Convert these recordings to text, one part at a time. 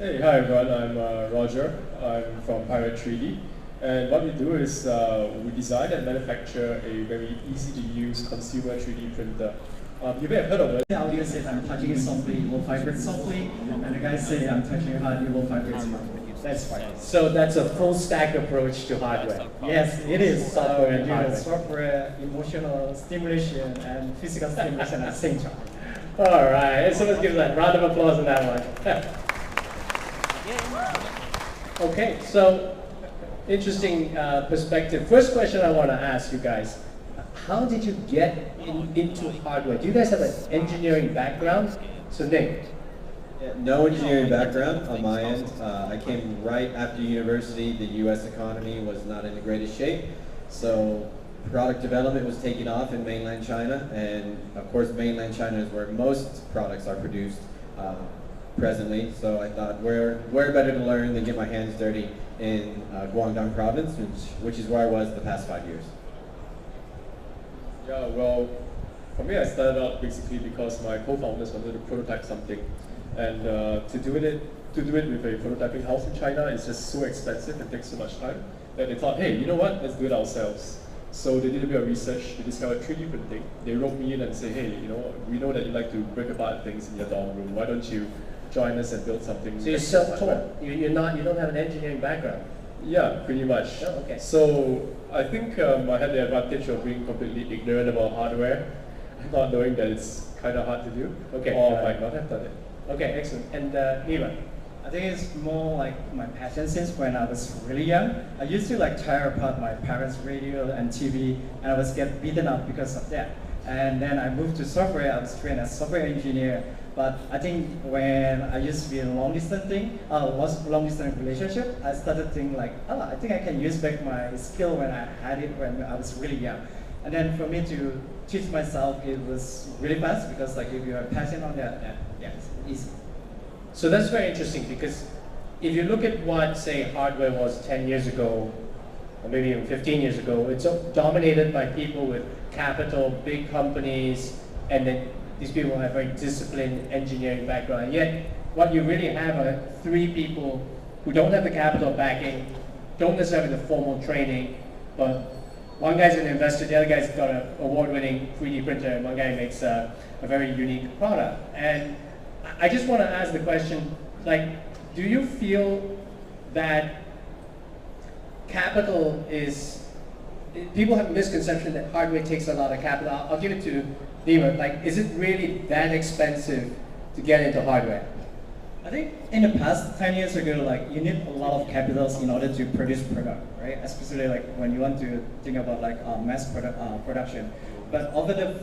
Hey, hi everyone, I'm Roger. I'm from Pirate 3D. And what we do is we design and manufacture a very easy to use consumer 3D printer. You may have heard of it. The audience says I'm touching it softly, it will vibrate softly, and the guys say I'm touching it hard, it will vibrate smartly. That's fine. So that's a full stack approach to hardware. Yes, it is. Software and hardware. Software, emotional stimulation, and physical stimulation at the same time. All right, so let's give that a round of applause on that one. Okay, so interesting perspective. First question I want to ask you guys, how did you get into hardware? Do you guys have an engineering background? So Nick. Yeah, no engineering background on my end. I came right after university. The US economy was not in the greatest shape. So product development was taking off in mainland China. And of course, mainland China is where most products are produced presently. So I thought, where better to learn than get my hands dirty in Guangdong province, which is where I was the past 5 years. Yeah, well, for me I started out basically because my co-founders wanted to prototype something. And to do it with a prototyping house in China is just so expensive and takes so much time that they thought, hey, you know what, let's do it ourselves. So they did a bit of research, they discovered 3D printing. They wrote me in and say, hey, you know, we know that you like to break apart things in your dorm room. Why don't you join us and build something? So you're self-taught. You don't have an engineering background. Yeah, pretty much. Oh, okay. So I think I had the advantage of being completely ignorant about hardware, not knowing that it's kind of hard to do, Okay. or might not have done it. Okay, excellent. And Dema. I think it's more like my passion since when I was really young. I used to like tear apart my parents' radio and TV, and I was get beaten up because of that. And then I moved to software. I was trained as software engineer. But I think when I used to be in a long distance relationship, I started thinking like, oh, I think I can use back my skill when I had it when I was really young. And then for me to teach myself, it was really fast because like if you are passionate on that, yeah, it's easy. So that's very interesting because if you look at what, say, hardware was 10 years ago, or maybe even 15 years ago, it's dominated by people with capital, big companies, and then these people have very disciplined engineering background. Yet, what you really have are three people who don't have the capital backing, don't necessarily have the formal training, but one guy's an investor, the other guy's got an award-winning 3D printer, and one guy makes a very unique product. And I just want to ask the question, like, do you feel that capital is, people have a misconception that hardware takes a lot of capital. I'll give it to Dema. Like, is it really that expensive to get into hardware? I think in the past 10 years ago, like you need a lot of capitals in order to produce product, right? Especially like when you want to think about like mass production. But over the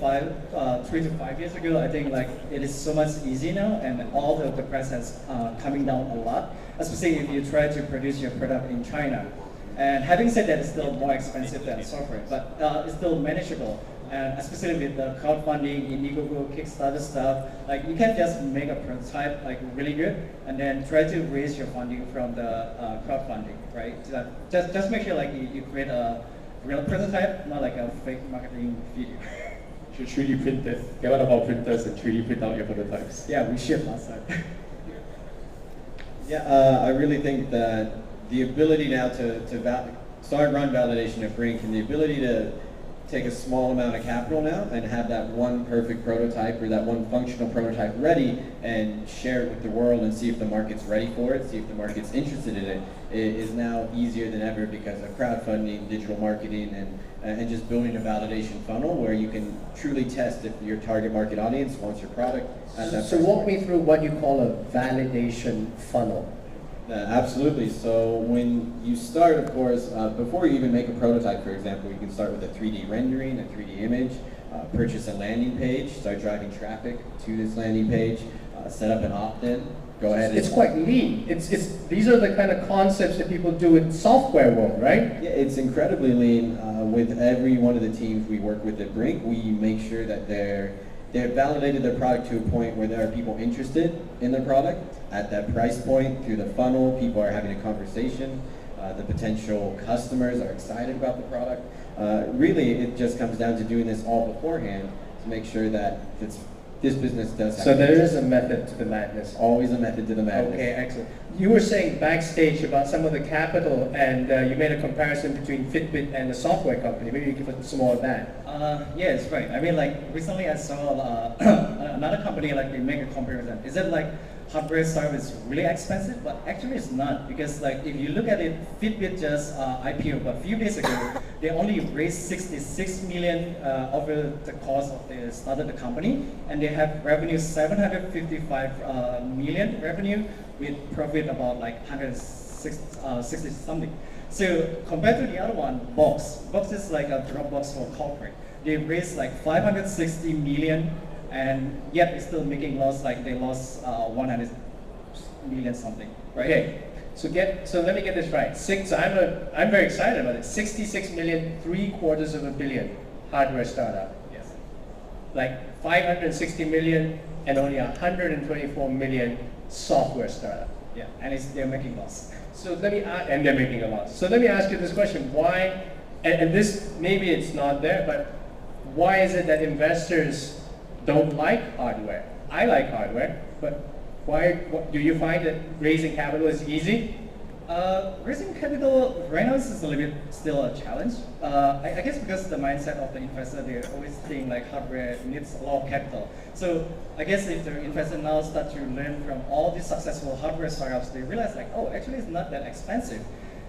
3 to 5 years ago, I think like it is so much easy now, and all the price has coming down a lot. Especially if you try to produce your product in China. And having said that, it's still more expensive than software, but it's still manageable. And especially with the crowdfunding, Indiegogo, Kickstarter stuff, like you can just make a prototype like really good, and then try to raise your funding from the crowdfunding, right? So just make sure like you create a real prototype, not like a fake marketing video. Should 3D print it. Get one of our printers and 3D print out your prototypes. Yeah, we shipped last time. Yeah, I really think that the ability now to start run validation at Brinc, and the ability to take a small amount of capital now and have that one perfect prototype or that one functional prototype ready and share it with the world and see if the market's ready for it, see if the market's interested in it, is now easier than ever because of crowdfunding, digital marketing, and just building a validation funnel where you can truly test if your target market audience wants your product at that So walk me through what you call a validation funnel. Absolutely. So when you start, of course, before you even make a prototype, for example, you can start with a 3D rendering, a 3D image, purchase a landing page, start driving traffic to this landing page, set up an opt-in, go ahead. It's quite lean. These are the kind of concepts that people do in software world, right? Yeah, it's incredibly lean. With every one of the teams we work with at Brinc, we make sure that they've validated their product to a point where there are people interested in their product. At that price point, through the funnel, people are having a conversation. The potential customers are excited about the product. Really, it just comes down to doing this all beforehand to make sure that it's this business does have So there to is a method to the madness. always a method to the madness. Okay, excellent. You were saying backstage about some of the capital, and you made a comparison between Fitbit and the software company. Maybe you give us some more of that. Yes, right. I mean, like recently I saw another company like they make a comparison. Is it like hardware startup is really expensive? But actually it's not, because like if you look at it, Fitbit just IPO a few days ago. They only raised 66 million over the cost of they started the company, and they have revenue 755 million revenue with profit about like 160 something. So compared to the other one, Box is like a Dropbox for corporate. They raised like 560 million, and yet they're still making loss. Like they lost 100 million something, right? Okay, so let me get this right. I'm very excited about it. 66 million, 3/4 billion hardware startup. Yes. Like 560 million and only 124 million software startup. Yeah, and they're making loss. So let me and they're making a loss. So let me ask you this question: Why? And this maybe it's not there, but why is it that investors don't like hardware? I like hardware, but why? Do you find that raising capital is easy? Raising capital right now is a little bit still a challenge. I guess because the mindset of the investor, they always think like hardware needs a lot of capital. So I guess if the investor now start to learn from all these successful hardware startups, they realize like, oh, actually it's not that expensive.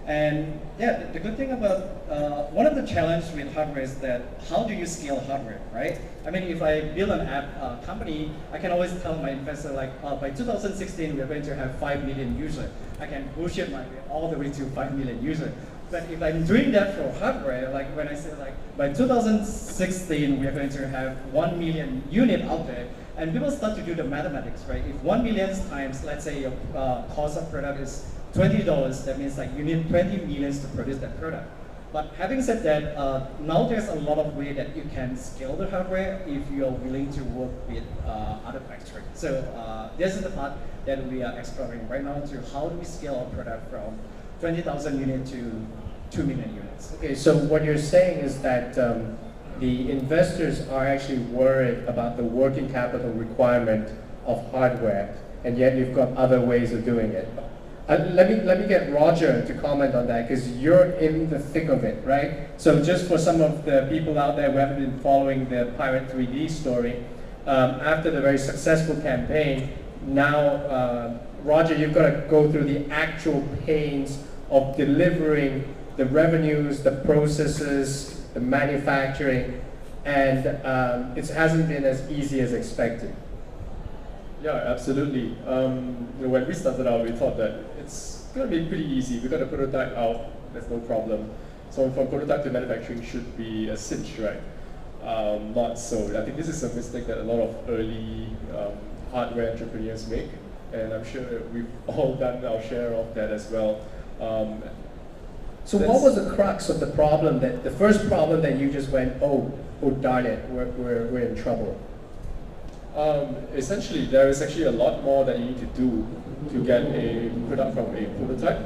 And yeah, the good thing about, one of the challenges with hardware is that how do you scale hardware, right? I mean, if I build an app company, I can always tell my investor like, by 2016, we're going to have 5 million users. I can bullshit my way all the way to 5 million users. But if I'm doing that for hardware, like when I say like, by 2016, we're going to have 1 million unit out there, and people start to do the mathematics, right? If 1 million times, let's say your cost of product is $20, that means like you need 20 millions to produce that product. But having said that, now there's a lot of way that you can scale the hardware if you're willing to work with other factories. So this is the part that we are exploring right now to how do we scale our product from 20,000 units to 2 million units. Okay, so what you're saying is that the investors are actually worried about the working capital requirement of hardware, and yet you've got other ways of doing it. Let me get Roger to comment on that, because you're in the thick of it, right? So just for some of the people out there who haven't been following the Pirate 3D story, after the very successful campaign, now Roger, you've got to go through the actual pains of delivering the revenues, the processes, the manufacturing, and it hasn't been as easy as expected. Yeah, absolutely. When we started out, we thought that it's going to be pretty easy. We got a prototype out, there's no problem. So from prototype to manufacturing should be a cinch, right? Not so. I think this is a mistake that a lot of early hardware entrepreneurs make, and I'm sure we've all done our share of that as well. So what was the crux of the problem, the first problem that you just went, oh darn it, we're in trouble? Essentially, there is actually a lot more that you need to do to get a product from a prototype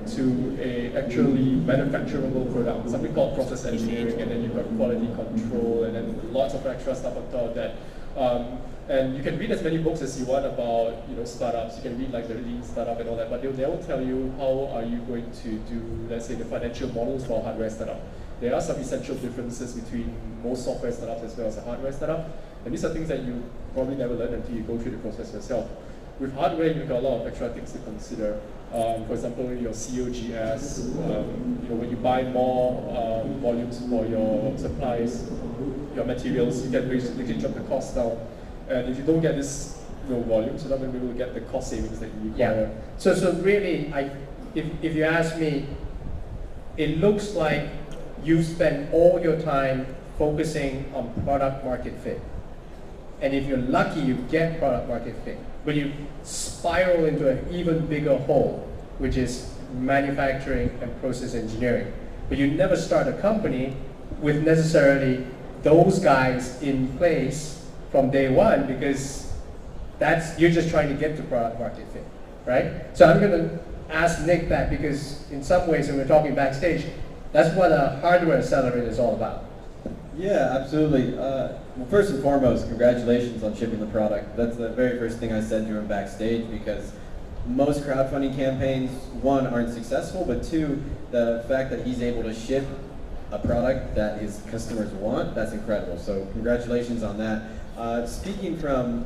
to a actually manufacturable product. Something called process engineering, and then you've got quality control, and then lots of extra stuff on top of that. And you can read as many books as you want about startups. You can read like the lean startup and all that, but they'll never tell you how are you going to do, let's say, the financial models for a hardware startup. There are some essential differences between most software startups as well as a hardware startup. And these are things that you probably never learn until you go through the process yourself. With hardware, you've got a lot of extra things to consider. For example, your COGS, when you buy more volumes for your supplies, your materials, you can basically drop the cost down. And if you don't get this volumes, you're not going to be able to get the cost savings that you require. Yeah. So really, if you ask me, it looks like you spend all your time focusing on product market fit. And if you're lucky, you get product market fit. But you spiral into an even bigger hole, which is manufacturing and process engineering. But you never start a company with necessarily those guys in place from day one, because you're just trying to get to product market fit, right? So I'm going to ask Nick that, because in some ways, when we're talking backstage, that's what a hardware accelerator is all about. Yeah, absolutely. Well, first and foremost, congratulations on shipping the product. That's the very first thing I said to him backstage, because most crowdfunding campaigns, one, aren't successful, but two, the fact that he's able to ship a product that his customers want, that's incredible. So congratulations on that. Speaking from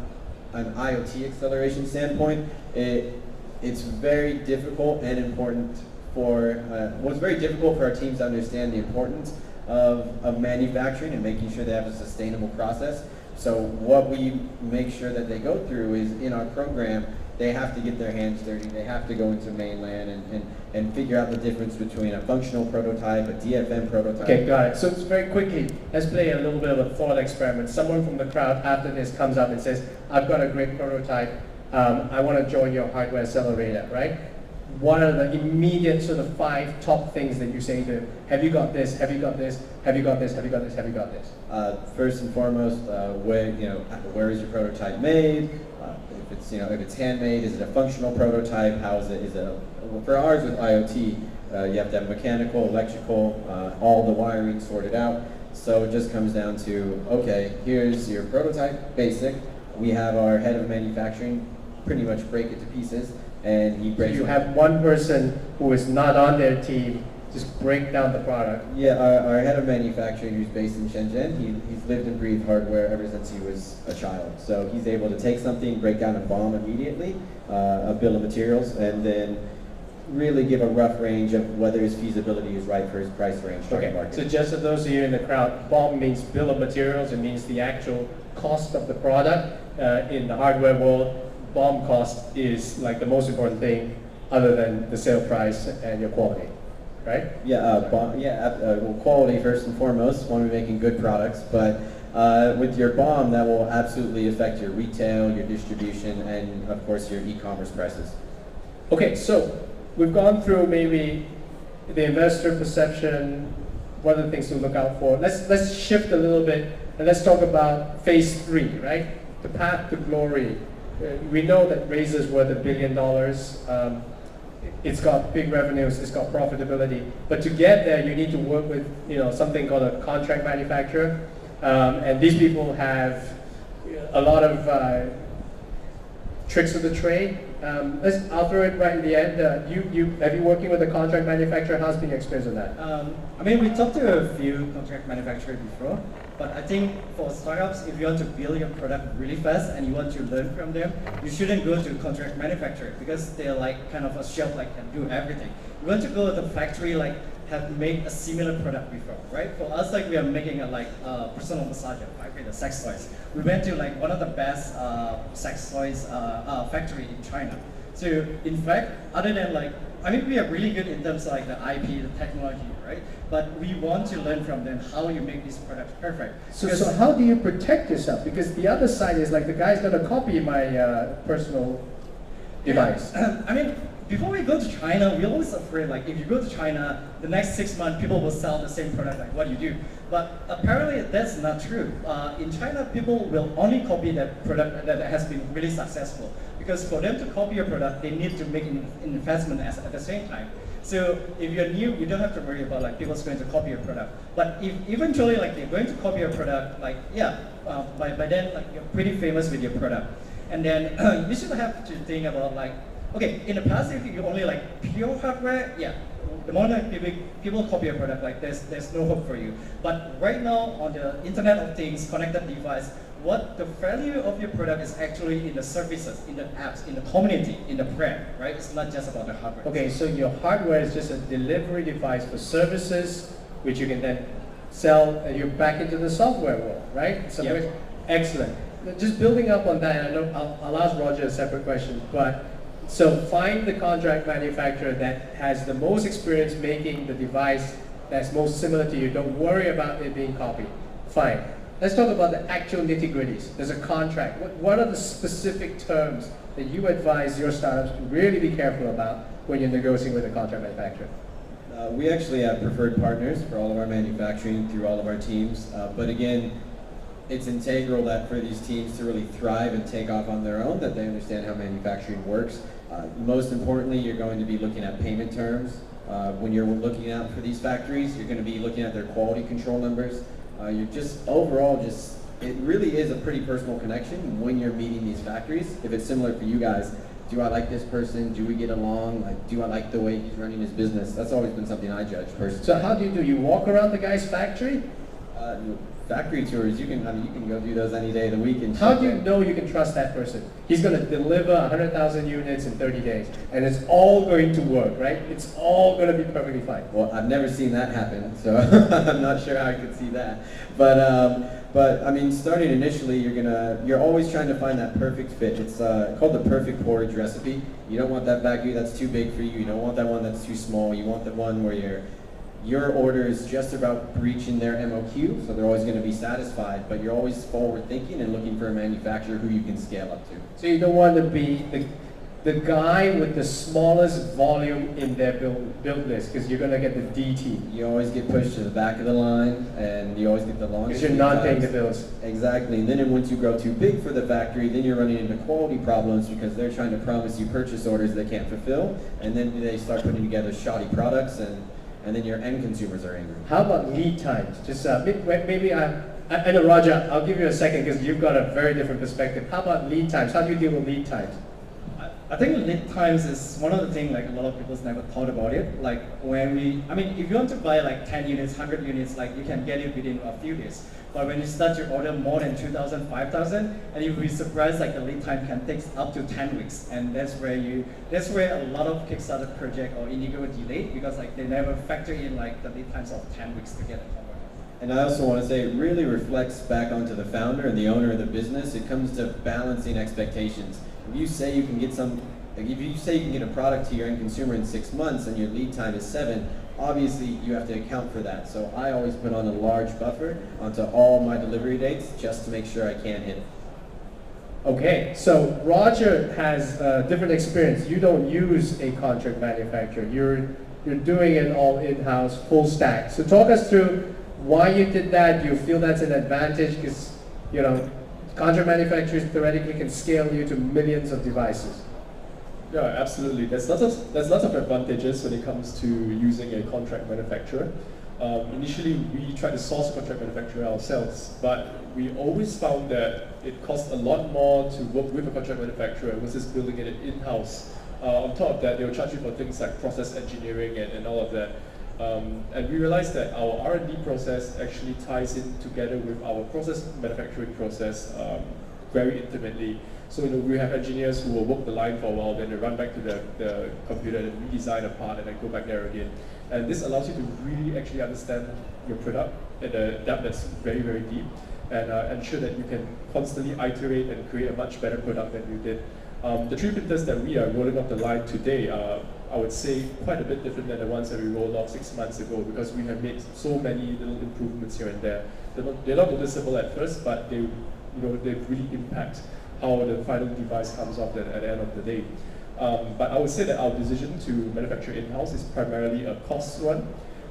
an IoT acceleration standpoint, it's very difficult and important for, well, it's very difficult for our teams to understand the importance of manufacturing and making sure they have a sustainable process. So what we make sure that they go through is, in our program, they have to get their hands dirty. They have to go into mainland and figure out the difference between a functional prototype, a DFM prototype. Okay, got it. So very quickly, let's play a little bit of a thought experiment. Someone from the crowd after this comes up and says, I've got a great prototype. I want to join your hardware accelerator, right? What are the immediate sort of 5 top things that you say to him? Have you got this? Have you got this? Have you got this? Have you got this? Have you got this? First and foremost, where is your prototype made? If it's handmade, is it a functional prototype? How is it? For ours with IoT, you have to have mechanical, electrical, all the wiring sorted out. So it just comes down to, okay, here's your prototype, basic. We have our head of manufacturing pretty much break it to pieces, and he breaks. So you have one person who is not on their team just break down the product. Yeah, our head of manufacturing, who's based in Shenzhen, he's lived and breathed hardware ever since he was a child. So he's able to take something, break down a BOM immediately, a bill of materials, and then really give a rough range of whether his feasibility is right for his price range. Okay, so just for those of you in the crowd, BOM means bill of materials. It means the actual cost of the product. In the hardware world, BOM cost is like the most important thing other than the sale price and your quality. Right? Yeah, well, quality first and foremost. Want to be making good products, but with your BOM, that will absolutely affect your retail, your distribution, and of course your e-commerce prices. Okay, so we've gone through maybe the investor perception, what are the things to look out for. Let's shift a little bit and let's talk about phase 3, right? The path to glory. We know that Razer's worth $1 billion. It's got big revenues, it's got profitability, but to get there, you need to work with something called a contract manufacturer, and these people have a lot of tricks of the trade. I'll throw it right in the end. Have you working with a contract manufacturer? How's been your experience on that? I mean, we talked to a few contract manufacturers before, but I think for startups, if you want to build your product really fast and you want to learn from them, you shouldn't go to a contract manufacturer because they're like kind of a shop like can do everything. You want to go to the factory like have made a similar product before, right? For us, like we are making a personal massager, right? The sex toys. We went to like one of the best sex toys factory in China. So in fact, other than like, I mean, we are really good in terms of like the IP, the technology, right? But we want to learn from them how you make these products perfect. So how do you protect yourself? Because the other side is like the guy's gonna copy my personal device. I mean, before we go to China, we're always afraid like if you go to China, the next 6 months people will sell the same product like what you do. But apparently that's not true. In China, people will only copy that product that has been really successful. Because for them to copy your product, they need to make an investment at the same time. So if you're new, you don't have to worry about like people's going to copy your product. But if eventually like they're going to copy your product, like by then like you're pretty famous with your product. And then you should have to think about like, okay, in the past if you only like pure hardware, the moment people copy your product, like there's no hope for you. But right now on the Internet of Things, connected device, what the value of your product is actually in the services, in the apps, in the community, in the brand, right? It's not just about the hardware. Okay, so your hardware is just a delivery device for services, which you can then sell, and you're back into the software world, right? So excellent. Just building up on that, I know I'll ask Roger a separate question, but so find the contract manufacturer that has the most experience making the device that's most similar to you. Don't worry about it being copied. Fine. Let's talk about the actual nitty-gritties. There's a contract. What are the specific terms that you advise your startups to really be careful about when you're negotiating with a contract manufacturer? We actually have preferred partners for all of our manufacturing through all of our teams. But again, it's integral that for these teams to really thrive and take off on their own, that they understand how manufacturing works. Most importantly, you're going to be looking at payment terms. When you're looking out for these factories, you're going to be looking at their quality control numbers. You're just overall it really is a pretty personal connection when you're meeting these factories. If it's similar for you guys, do I like this person? Do we get along? Like, do I like the way he's running his business? That's always been something I judge personally. So how do? You walk around the guy's factory? Factory tours, you can go do those any day of the week. And how do you know you can trust that person? He's going to deliver 100,000 units in 30 days, and it's all going to work, right? It's all going to be perfectly fine. Well, I've never seen that happen, so I'm not sure how I could see that. But I mean, starting initially, you're always trying to find that perfect fit. It's called the perfect porridge recipe. You don't want that vacuum that's too big for you. You don't want that one that's too small. You want the one where your order is just about reaching their MOQ, so they're always going to be satisfied, but you're always forward thinking and looking for a manufacturer who you can scale up to. So you don't want to be the guy with the smallest volume in their build list, because you're going to get the DT. You always get pushed to the back of the line, and you always get the longest. Because you're not paying the bills. Exactly, and then once you grow too big for the factory, then you're running into quality problems because they're trying to promise you purchase orders they can't fulfill, and then they start putting together shoddy products, and then your end consumers are angry. How about lead times? Just maybe I know, Roger, I'll give you a second because you've got a very different perspective. How about lead times? How do you deal with lead times? I think lead times is one of the things like a lot of people's never thought about it. Like if you want to buy like 10 units, 100 units, like you can get it within a few days. But when you start to order more than 2,000, 5,000, and you'll be surprised like the lead time can take up to 10 weeks. And that's where a lot of Kickstarter project or Indiegogo delayed because like they never factor in like the lead times of 10 weeks to get it covered. And I also want to say it really reflects back onto the founder and the owner of the business. It comes to balancing expectations. If you say you can get a product to your end consumer in 6 months and your lead time is 7, obviously you have to account for that. So I always put on a large buffer onto all my delivery dates just to make sure I can't hit it. Okay, so Roger has a different experience. You don't use a contract manufacturer. You're doing it all in-house, full stack. So talk us through why you did that. Do you feel that's an advantage? Because, contract manufacturers theoretically can scale you to millions of devices. Yeah, absolutely. There's lots of advantages when it comes to using a contract manufacturer. Initially, we tried to source a contract manufacturer ourselves, but we always found that it costs a lot more to work with a contract manufacturer versus building it in-house. On top of that, they will charge you for things like process engineering and all of that. And we realized that our R&D process actually ties in together with our process manufacturing process very intimately. So we have engineers who will work the line for a while, then they run back to the computer and redesign a part and then go back there again. And this allows you to really actually understand your product at a depth that's very, very deep and ensure that you can constantly iterate and create a much better product than you did. The 3 printers that we are rolling off the line today are, I would say, quite a bit different than the ones that we rolled off 6 months ago because we have made so many little improvements here and there. They're not noticeable at first, but they really impact how the final device comes off at the end of the day. But I would say that our decision to manufacture in-house is primarily a cost run.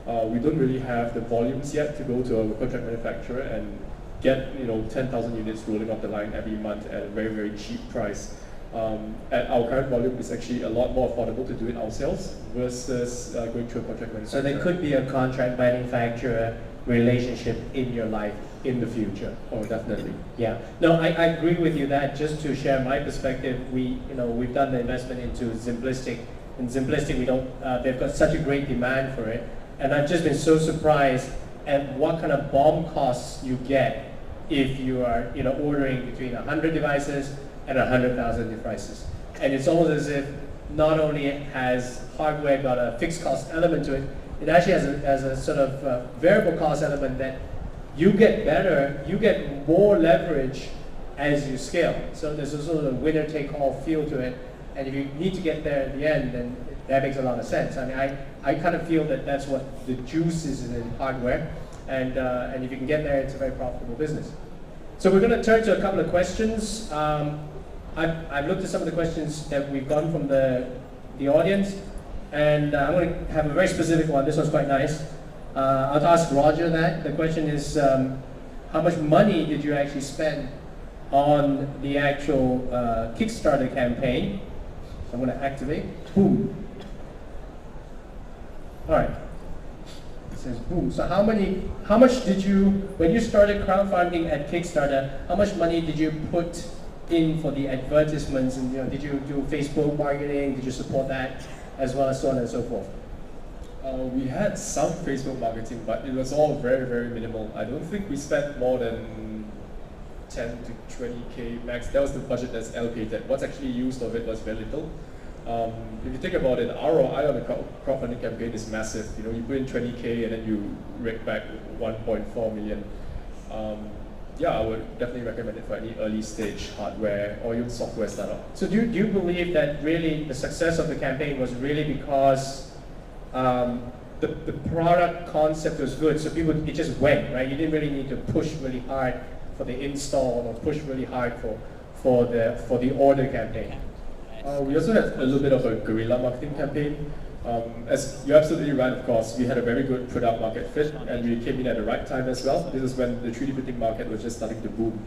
We don't really have the volumes yet to go to a contract manufacturer and get 10,000 units rolling off the line every month at a very, very cheap price. At our current volume, it's actually a lot more affordable to do it ourselves versus going to a contract manufacturer. So there could be a contract manufacturer relationship in your life in the future. Oh, definitely. Yeah. No, I agree with you that just to share my perspective, we've done the investment into Simplistic. In Simplistic, they've got such a great demand for it. And I've just been so surprised at what kind of BOM costs you get if you are ordering between 100 devices and 100,000 devices. And it's almost as if not only has hardware got a fixed cost element to it, it actually has a sort of variable cost element that you get better, you get more leverage as you scale. So there's a sort of winner-take-all feel to it. And if you need to get there at the end, then that makes a lot of sense. I mean, I kind of feel that that's what the juice is in hardware. And if you can get there, it's a very profitable business. So we're going to turn to a couple of questions. I've looked at some of the questions that we've gotten from the audience. And I'm going to have a very specific one. This one's quite nice. I'll ask Roger that. The question is, how much money did you actually spend on the actual Kickstarter campaign? So I'm going to activate. Boom. All right. It says boom. So how much did you, when you started crowdfunding at Kickstarter, how much money did you put in for the advertisements, and did you do Facebook marketing? Did you support that, as well as so on and so forth? We had some Facebook marketing, but it was all very, very minimal. I don't think we spent more than 10 to 20K max. That was the budget that's allocated. What's actually used of it was very little. If you think about it, ROI on a crowdfunding campaign is massive. You put in 20K and then you rake back 1.4 million. Yeah, I would definitely recommend it for any early stage hardware or even software startup. So do you believe that really the success of the campaign was really because the product concept was good, so it just went, right? You didn't really need to push really hard for the install or push really hard for the order campaign? We also had a little bit of a guerrilla marketing campaign. As you're absolutely right, of course, we had a very good product market fit, and we came in at the right time as well. This is when the 3D printing market was just starting to boom.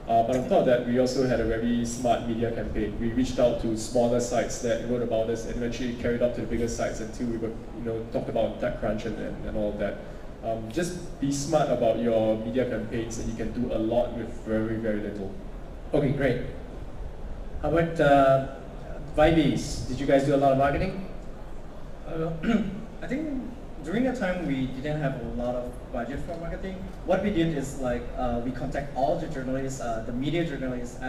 But on top of that, we also had a very smart media campaign. We reached out to smaller sites that wrote about us and eventually carried out to the bigger sites until we were, talked about TechCrunch and all of that. Just be smart about your media campaigns, and you can do a lot with very, very little. Okay, great. How about Vibease? Did you guys do a lot of marketing? I think during that time we didn't have a lot of budget for marketing. What we did is we contact all the journalists, the media journalists.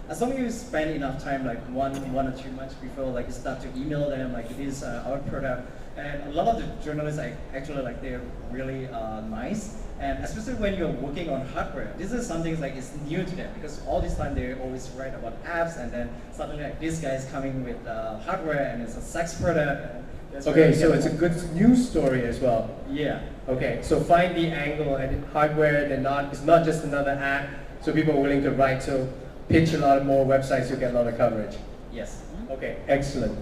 As long as you spend enough time, like one or 2 months before, you start to email them, this is our product. And a lot of the journalists actually they're really nice. And especially when you're working on hardware, this is something it's new to them, because all this time they always write about apps, and then suddenly this guy is coming with hardware and it's a sex product. Okay, so it's a good news story as well. Yeah. Okay, so find the angle and hardware. It's not just another app, so people are willing to write. So pitch a lot more websites, you get a lot of coverage. Yes. Okay, excellent.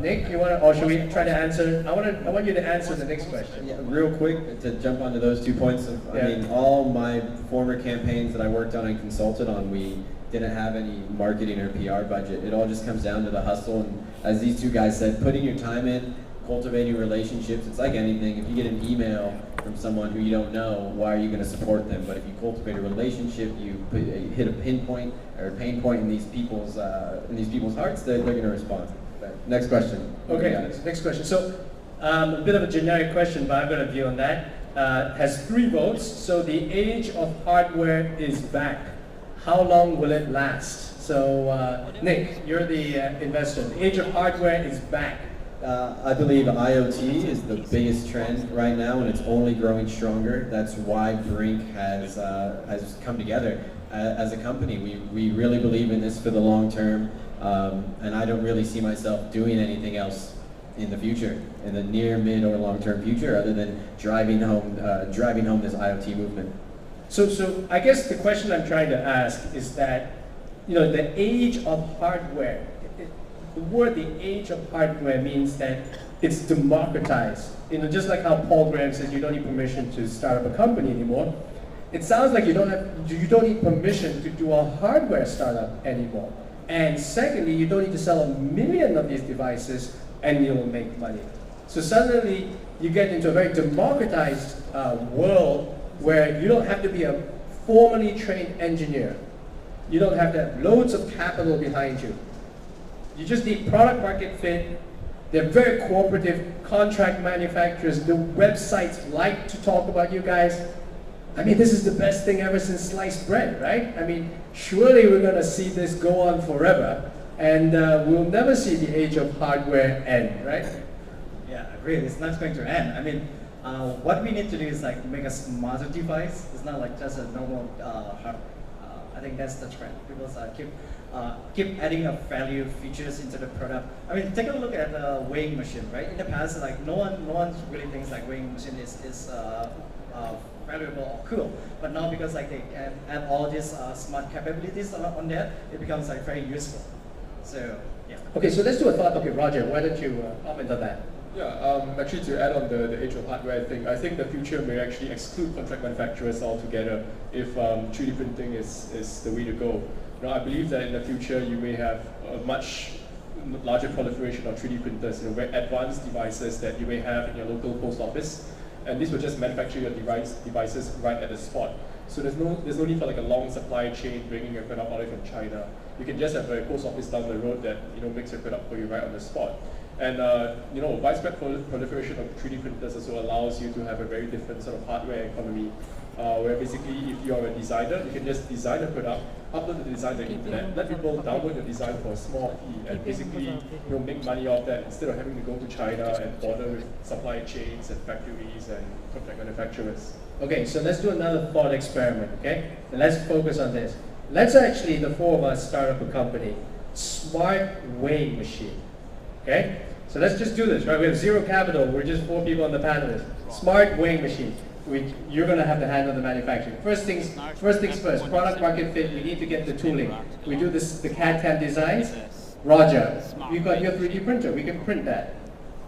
Nick, you want to, or should we try to answer? I want you to answer the next question. Yeah, real quick to jump onto those 2 points. I mean, all my former campaigns that I worked on and consulted on, we didn't have any marketing or PR budget. It all just comes down to the hustle, and as these two guys said, putting your time in, cultivating relationships. It's like anything. If you get an email from someone who you don't know, why are you going to support them? But if you cultivate a relationship, you hit a pinpoint or a pain point in these people's hearts, they're going to respond. Next question. Okay, next question. So a bit of a generic question, but I've got a view on that. Has 3 votes. So the age of hardware is back. How long will it last? So Nick, you're the investor. The age of hardware is back. I believe IoT is the biggest trend right now, and it's only growing stronger. That's why Brinc has come together as a company. We really believe in this for the long term, and I don't really see myself doing anything else in the future, in the near, mid, or long-term future, other than driving home this IoT movement. So I guess the question I'm trying to ask is that, the age of hardware, the word the age of hardware means that it's democratized. Just like how Paul Graham says you don't need permission to start up a company anymore. It sounds like you don't need permission to do a hardware startup anymore. And secondly, you don't need to sell 1 million of these devices and you'll make money. So suddenly you get into a very democratized world where you don't have to be a formally trained engineer. You don't have to have loads of capital behind you. You just need product market fit. They're very cooperative contract manufacturers. The websites like to talk about you guys. I mean, this is the best thing ever since sliced bread, right? I mean, surely we're going to see this go on forever, and we'll never see the age of hardware end, right? Yeah, I agree. It's not going to end. I mean, what we need to do is make a smarter device. It's not just a normal hardware. I think that's the trend. People keep adding up value features into the product. I mean, take a look at the weighing machine, right? In the past, no one really thinks weighing machine is valuable or cool. But now because they can add all these smart capabilities on there, it becomes very useful. So yeah. Okay, so let's do a thought. Okay, Roger, why don't you comment on that? Yeah, actually to add on the age of hardware thing, I think the future may actually exclude contract manufacturers altogether if 3D printing is the way to go. I believe that in the future you may have a much larger proliferation of 3D printers, very advanced devices that you may have in your local post office. and this will just manufacture your devices right at the spot. So there's no need for like a long supply chain bringing your product all the way from China. You can just have a post office down the road that makes your product for you right on the spot. And widespread proliferation of 3D printers also allows you to have a very different sort of hardware economy, where basically if you're a designer, you can just design a product, upload the design to the internet, let people download the design for a small fee, and basically make money off that instead of having to go to China and bother with supply chains and factories and contract manufacturers. Okay, so let's do another thought experiment, okay? And let's focus on this. Let's actually, the four of us, start up a company, smart weighing machine, okay? So let's just do this, right? We have zero capital, we're just four people on the panelists. Smart weighing machine. You're going to have to handle the manufacturing. First things first, product market fit, we need to get the tooling. We do the CAD/CAM designs. Roger, we've got your 3D printer, we can print that.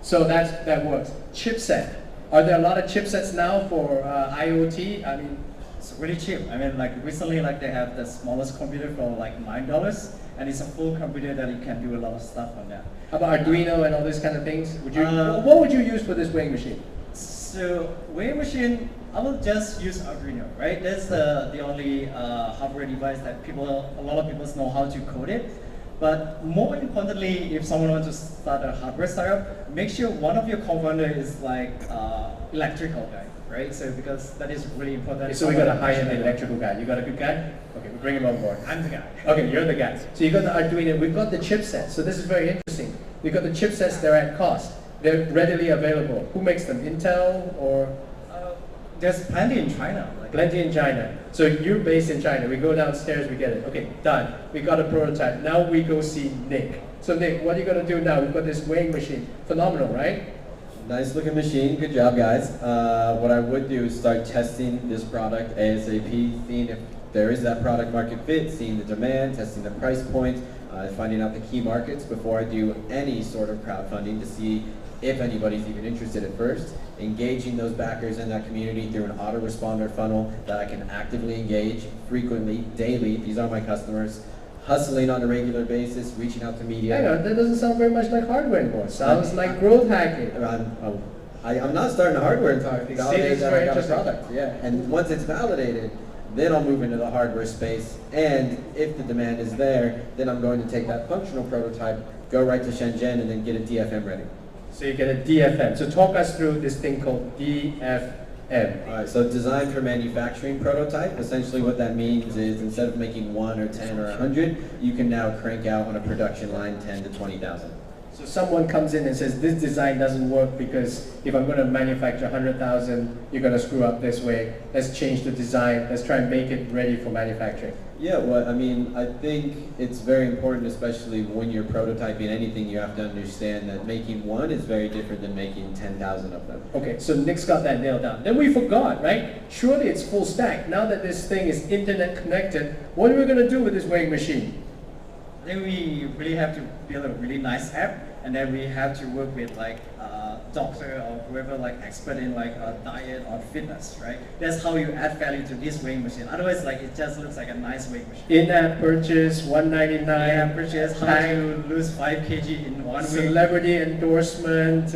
So that works. Chipset. Are there a lot of chipsets now for IoT? I mean, it's really cheap. I mean, like recently, like they have the smallest computer for like $9, and it's a full computer that you can do a lot of stuff on that. How about Arduino and all these kind of things? What would you use for this weighing machine? So weighing machine, I will just use Arduino, right? That's the only hardware device that a lot of people know how to code it. But more importantly, if someone wants to start a hardware startup, make sure one of your co-founder is like electrical guy, right? So because that is really important. Okay, so we got a high-end electrical guy. You got a good guy? Okay, we bring him on board. I'm the guy. Okay, you're the guy. So you got the Arduino. We've got the chipsets. So this is very interesting. We've got the chipsets. They're at cost. They're readily available. Who makes them? Intel or? There's plenty in China. Plenty in China. So you're based in China. We go downstairs, we get it. Okay, done. We got a prototype. Now we go see Nick. So Nick, what are you going to do now? We've got this weighing machine. Phenomenal, right? Nice looking machine. Good job, guys. What I would do is start testing this product ASAP, seeing if there is that product market fit, seeing the demand, testing the price point, finding out the key markets before I do any sort of crowdfunding to see if anybody's even interested at first, engaging those backers in that community through an autoresponder funnel that I can actively engage frequently, daily. These are my customers. Hustling on a regular basis, reaching out to media. Hang on, that doesn't sound very much like hardware anymore. Sounds like growth hacking. I'm not starting a hardware until I validate that I got a product. Yeah, and once it's validated, then I'll move into the hardware space. And if the demand is there, then I'm going to take that functional prototype, go right to Shenzhen, and then get a DFM ready. So you get a DFM. So talk us through this thing called DFM. All right, so design for manufacturing prototype. Essentially what that means is instead of making 1 or 10 or 100, you can now crank out on a production line 10 to 20,000. So someone comes in and says, this design doesn't work because if I'm going to manufacture 100,000, you're going to screw up this way. Let's change the design. Let's try and make it ready for manufacturing. Yeah, well, I mean, I think it's very important, especially when you're prototyping anything, you have to understand that making one is very different than making 10,000 of them. Okay, so Nick's got that nailed down. Then we forgot, right? Surely it's full stack. Now that this thing is internet connected, what are we going to do with this weighing machine? Then we really have to build a really nice app, and then we have to work with like doctor or whoever like expert in like diet or fitness, right? That's how you add value to this weighing machine. Otherwise, like it just looks like a nice weighing machine. In-app purchase, $199. In-app purchase, how to lose 5 kg in 1 week. Celebrity endorsement,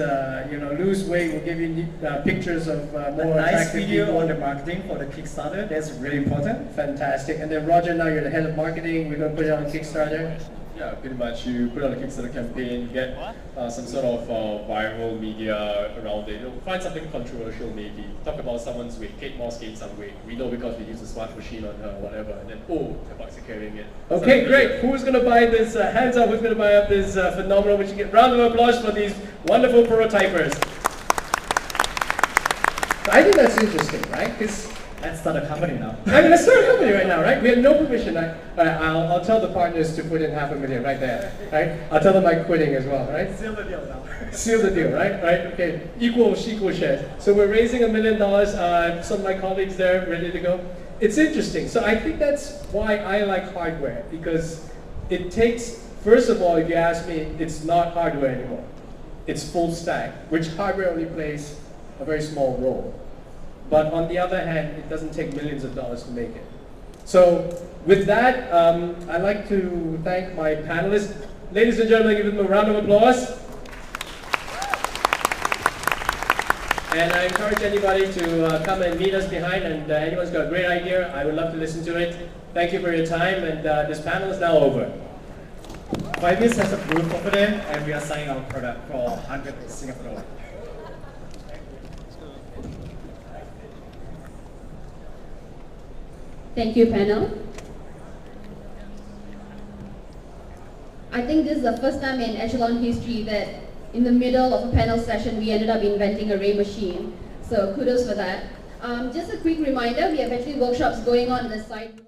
lose weight. We'll give you pictures of more nice attractive video people. on the marketing for the Kickstarter. That's really important. Fantastic. And then Roger, now you're the head of marketing. We're going to put it on Kickstarter. Yeah, pretty much. You put out a Kickstarter campaign, get some sort of viral media around it. Find something controversial maybe. Talk about someone's weight. Kate Moss gained some weight. We know because we use a smart machine on her, whatever. And then, Tabaxi carrying it. Okay, great. Who's going to buy this? Hands up. Who's going to buy up this phenomenal machine? Round of applause for these wonderful prototypers. So I think that's interesting, right? Because let's start a company now. I'm going to start a company right now, right? We have no permission. I'll tell the partners to put in $500,000 right there, right? I'll tell them I'm quitting as well, right? Seal the deal now. Seal the deal, right? Right? Okay. Equal shares. So we're raising $1 million. Some of my colleagues there ready to go. It's interesting. So I think that's why I like hardware, because it takes, first of all, if you ask me, it's not hardware anymore. It's full stack, which hardware only plays a very small role. But on the other hand, it doesn't take millions of dollars to make it. So with that, I'd like to thank my panelists. Ladies and gentlemen, give them a round of applause. And I encourage anybody to come and meet us behind, and anyone's got a great idea, I would love to listen to it. Thank you for your time, and this panel is now over. Vibease has a booth over there, and we are selling our product for 100 Singapore dollars. Thank you, panel. I think this is the first time in Echelon history that in the middle of a panel session, we ended up inventing a ray machine. So kudos for that. Just a quick reminder, we have actually workshops going on in the side room.